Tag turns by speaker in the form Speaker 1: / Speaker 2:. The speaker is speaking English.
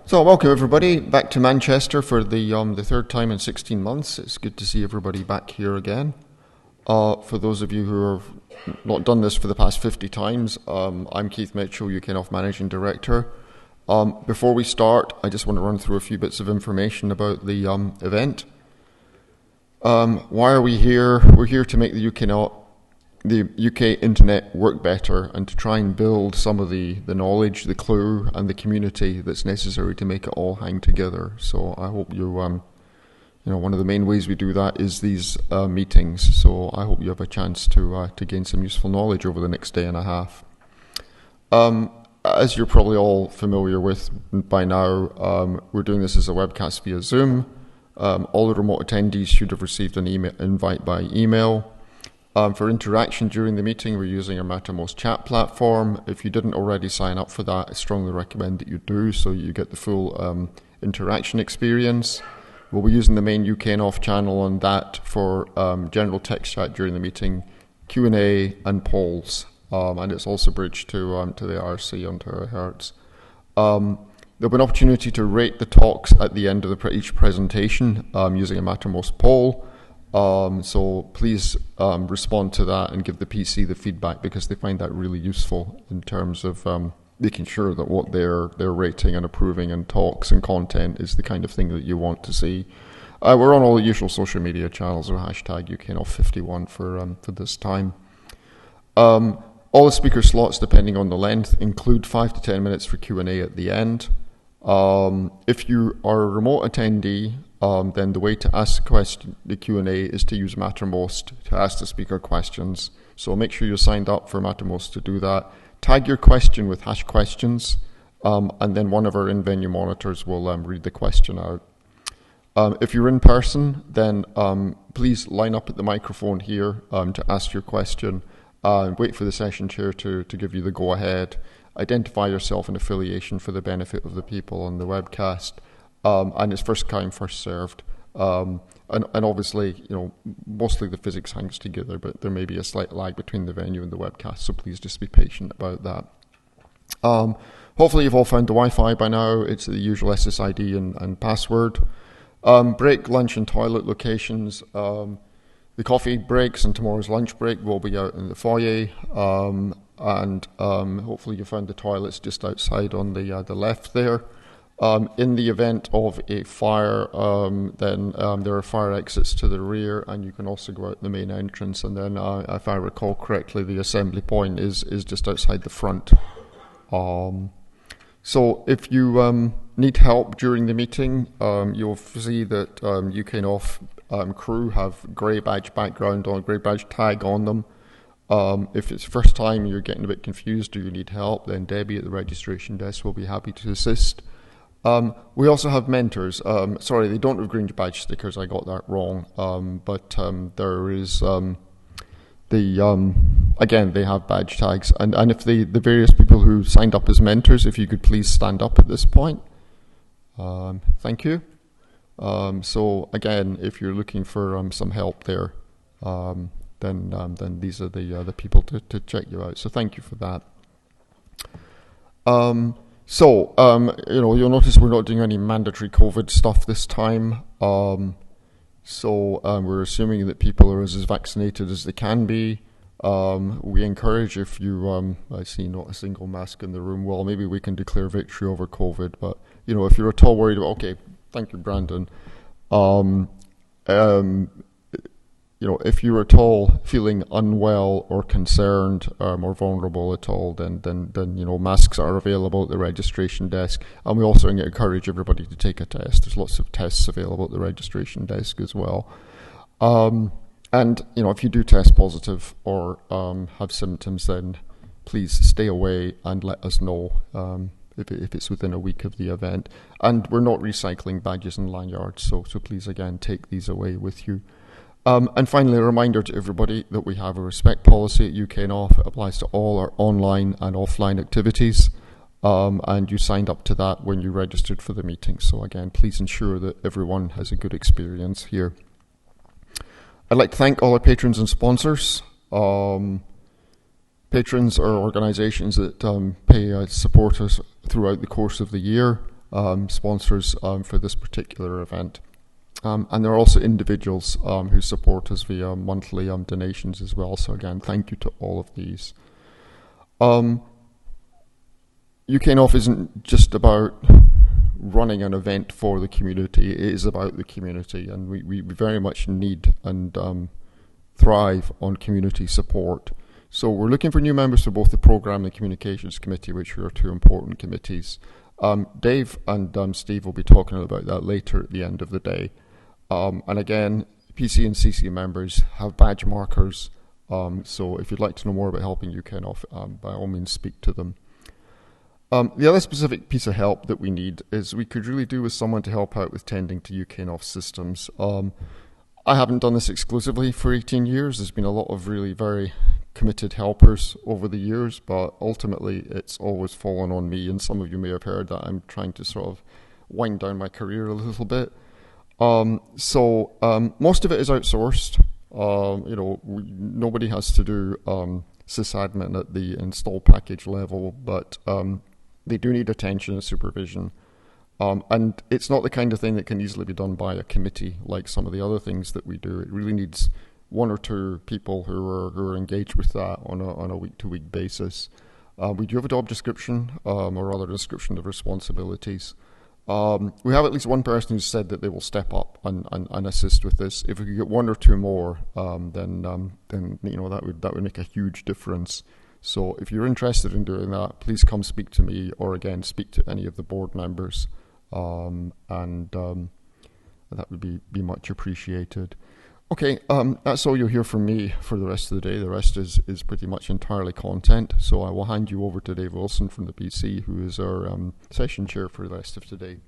Speaker 1: So welcome everybody back to Manchester for the third time in 16 months. It's good to see everybody back here again. For those of you who have not done this for the past 50 times, I'm Keith Mitchell, UKNOF Managing Director. Before we start, I just want to run through a few bits of information about the event. Why are we here? We're here to make the UK internet work better and to try and build some of the knowledge, the clue and the community that's necessary to make it all hang together. So I hope you one of the main ways we do that is these meetings. So I hope you have a chance to gain some useful knowledge over the next day and a half. As you're probably all familiar with by now, we're doing this as a webcast via Zoom. All the remote attendees should have received an invite by email. For interaction during the meeting, we're using our Mattermost chat platform. If you didn't already sign up for that, I strongly recommend that you do so you get the full interaction experience. We'll be using the main UKNOF channel on that for general text chat during the meeting, Q&A and polls. And it's also bridged to the IRC on terahertz. There'll be an opportunity to rate the talks at the end of each presentation using a Mattermost poll. So please respond to that and give the PC the feedback because they find that really useful in terms of making sure that what they're rating and approving and talks and content is the kind of thing that you want to see. We're on all the usual social media channels or hashtag UKNOF51 for this time. All the speaker slots, depending on the length, include 5 to 10 minutes for Q&A at the end. If you are a remote attendee, then the way to ask the Q&A is to use Mattermost to ask the speaker questions. So make sure you're signed up for Mattermost to do that. Tag your question with #questions, and then one of our in-venue monitors will read the question out. If you're in person, then please line up at the microphone here to ask your question. Wait for the session chair to give you the go-ahead. Identify yourself and affiliation for the benefit of the people on the webcast. And it's first come, first served. And obviously, mostly the physics hangs together, but there may be a slight lag between the venue and the webcast, so please just be patient about that. Hopefully you've all found the Wi-Fi by now. It's the usual SSID and password. Break, lunch and toilet locations. The coffee breaks and tomorrow's lunch break will be out in the foyer. And hopefully you found the toilets just outside on the left there. In the event of a fire, then there are fire exits to the rear, and you can also go out the main entrance. And then, if I recall correctly, the assembly point is just outside the front. So if you need help during the meeting, you'll see that UKNOF crew have grey badge background on, grey badge tag on them. If it's the first time you're getting a bit confused or you need help, then Debbie at the registration desk will be happy to assist. We also have mentors. Sorry, they don't have green badge stickers. I got that wrong. But there is again, they have badge tags. And if the various people who signed up as mentors, if you could please stand up at this point. Thank you. So again, if you're looking for some help there, then these are the people to check you out. So thank you for that. So, you'll notice we're not doing any mandatory COVID stuff this time. So we're assuming that people are as vaccinated as they can be. We encourage if you, I see not a single mask in the room, well, maybe we can declare victory over COVID. But, if you're at all worried about, okay, thank you, Brandon. If you're at all feeling unwell or concerned or vulnerable at all, then masks are available at the registration desk. And we also encourage everybody to take a test. There's lots of tests available at the registration desk as well. And if you do test positive or have symptoms, then please stay away and let us know if it's within a week of the event. And we're not recycling badges and lanyards, so please again take these away with you. And finally, a reminder to everybody that we have a respect policy at UKNOF. It applies to all our online and offline activities, and you signed up to that when you registered for the meeting. So again, please ensure that everyone has a good experience here. I'd like to thank all our patrons and sponsors. Patrons are organisations that support us throughout the course of the year. sponsors for this particular event. And there are also individuals who support us via monthly donations as well. So again, thank you to all of these. UKNOF isn't just about running an event for the community, it is about the community, and we very much need and thrive on community support. So we're looking for new members for both the Programme and the Communications Committee, which are two important committees. Dave and Steve will be talking about that later at the end of the day. And again, PC and CC members have badge markers, so if you'd like to know more about helping UKNOF, by all means speak to them. The other specific piece of help that we need is we could really do with someone to help out with tending to UKNOF systems. I haven't done this exclusively for 18 years. There's been a lot of really very committed helpers over the years, but ultimately it's always fallen on me, and some of you may have heard that I'm trying to sort of wind down my career a little bit. Most of it is outsourced. Nobody has to do sysadmin at the install package level, but they do need attention and supervision. And it's not the kind of thing that can easily be done by a committee like some of the other things that we do. It really needs one or two people who are engaged with that on a week-to-week basis. We do have a job description, or rather a description of responsibilities. We have at least one person who's said that they will step up and assist with this. If we could get one or two more, then that would make a huge difference. So if you're interested in doing that, please come speak to me, or again speak to any of the board members, and that would be much appreciated. Okay, that's all you'll hear from me for the rest of the day. The rest is pretty much entirely content. So I will hand you over to Dave Wilson from the BC, who is our session chair for the rest of today.